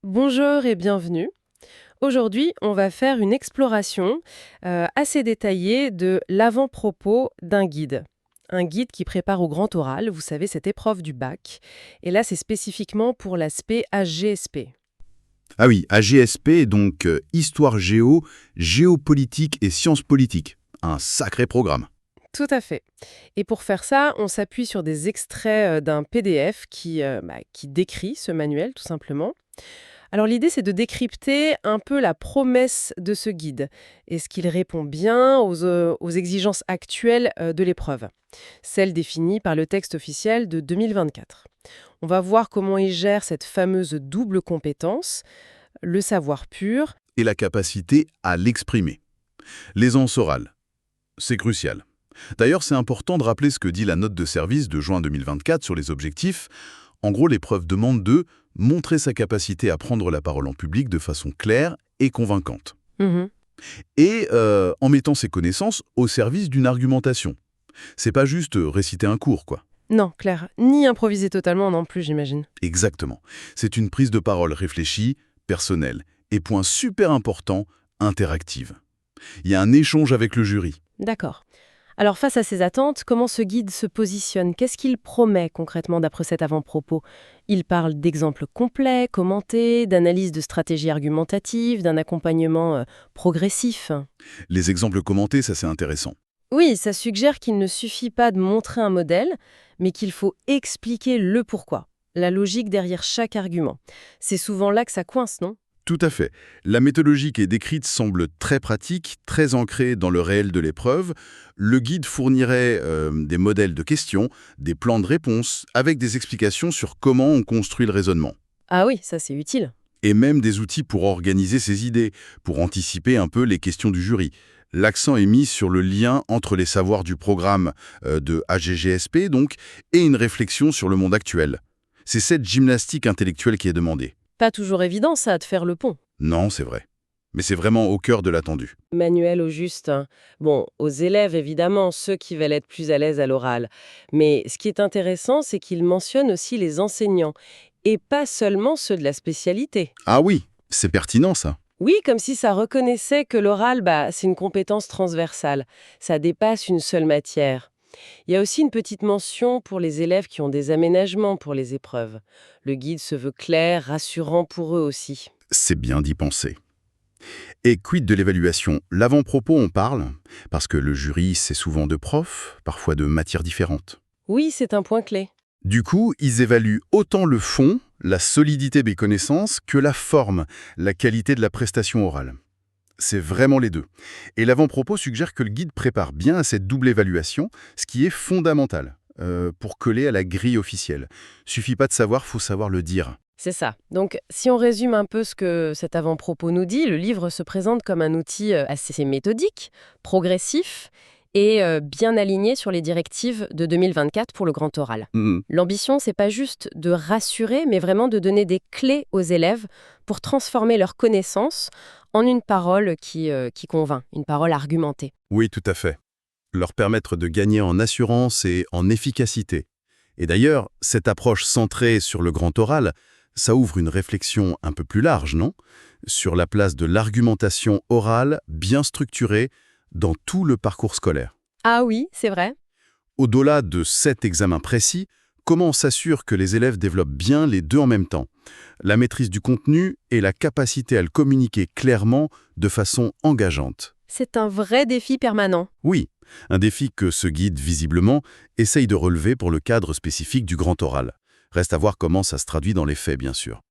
Bonjour et bienvenue. Aujourd'hui, on va faire une exploration assez détaillée de l'avant-propos d'un guide. Un guide qui prépare au grand oral, vous savez, cette épreuve du bac. Et là, c'est spécifiquement pour l'aspect AGSP. Ah oui, AGSP, donc Histoire Géo, Géopolitique et Sciences Politiques. Un sacré programme. Tout à fait. Et pour faire ça, on s'appuie sur des extraits d'un PDF qui décrit ce manuel, tout simplement. Alors l'idée, c'est de décrypter un peu la promesse de ce guide. Est-ce qu'il répond bien aux exigences actuelles de l'épreuve, celle définie par le texte officiel de 2024. On va voir comment il gère cette fameuse double compétence, le savoir pur. Et la capacité à l'exprimer. L'aisance orale. C'est crucial. D'ailleurs, c'est important de rappeler ce que dit la note de service de juin 2024 sur les objectifs. En gros, l'épreuve demande de montrer sa capacité à prendre la parole en public de façon claire et convaincante. Mhm. Et en mettant ses connaissances au service d'une argumentation. C'est pas juste réciter un cours, quoi. Non, Claire, ni improviser totalement non plus, j'imagine. Exactement. C'est une prise de parole réfléchie, personnelle, et point super important, interactive. Il y a un échange avec le jury. D'accord. Alors face à ces attentes, comment ce guide se positionne? Qu'est-ce qu'il promet concrètement d'après cet avant-propos? Il parle d'exemples complets, commentés, d'analyse de stratégies argumentatives, d'un accompagnement progressif. Les exemples commentés, ça c'est intéressant. Oui, ça suggère qu'il ne suffit pas de montrer un modèle, mais qu'il faut expliquer le pourquoi, la logique derrière chaque argument. C'est souvent là que ça coince, non? Tout à fait. La méthodologie qui est décrite semble très pratique, très ancrée dans le réel de l'épreuve. Le guide fournirait des modèles de questions, des plans de réponses, avec des explications sur comment on construit le raisonnement. Ah oui, ça c'est utile. Et même des outils pour organiser ses idées, pour anticiper un peu les questions du jury. L'accent est mis sur le lien entre les savoirs du programme de AGGSP, donc, et une réflexion sur le monde actuel. C'est cette gymnastique intellectuelle qui est demandée. Pas toujours évident ça, de faire le pont. Non, c'est vrai. Mais c'est vraiment au cœur de l'attendu. Manuel au juste, hein. Bon, aux élèves évidemment, ceux qui veulent être plus à l'aise à l'oral. Mais ce qui est intéressant, c'est qu'il mentionne aussi les enseignants, et pas seulement ceux de la spécialité. Ah oui, c'est pertinent ça. Oui, comme si ça reconnaissait que l'oral, c'est une compétence transversale. Ça dépasse une seule matière. Il y a aussi une petite mention pour les élèves qui ont des aménagements pour les épreuves. Le guide se veut clair, rassurant pour eux aussi. C'est bien d'y penser. Et quid de l'évaluation? L'avant-propos, on parle, parce que le jury, c'est souvent de profs, parfois de matières différentes. Oui, c'est un point clé. Du coup, ils évaluent autant le fond, la solidité des connaissances, que la forme, la qualité de la prestation orale. C'est vraiment les deux. Et l'avant-propos suggère que le guide prépare bien à cette double évaluation, ce qui est fondamental pour coller à la grille officielle. Suffit pas de savoir, faut savoir le dire. C'est ça. Donc, si on résume un peu ce que cet avant-propos nous dit, le livre se présente comme un outil assez méthodique, progressif et bien aligné sur les directives de 2024 pour le grand oral. Mhm. L'ambition, c'est pas juste de rassurer, mais vraiment de donner des clés aux élèves pour transformer leurs connaissances en une parole qui convainc, une parole argumentée. Oui, tout à fait. Leur permettre de gagner en assurance et en efficacité. Et d'ailleurs, cette approche centrée sur le grand oral, ça ouvre une réflexion un peu plus large, non? Sur la place de l'argumentation orale bien structurée dans tout le parcours scolaire. Ah oui, c'est vrai. Au-delà de cet examen précis, comment on s'assure que les élèves développent bien les deux en même temps? La maîtrise du contenu et la capacité à le communiquer clairement de façon engageante. C'est un vrai défi permanent. Oui, un défi que ce guide, visiblement, essaye de relever pour le cadre spécifique du grand oral. Reste à voir comment ça se traduit dans les faits, bien sûr.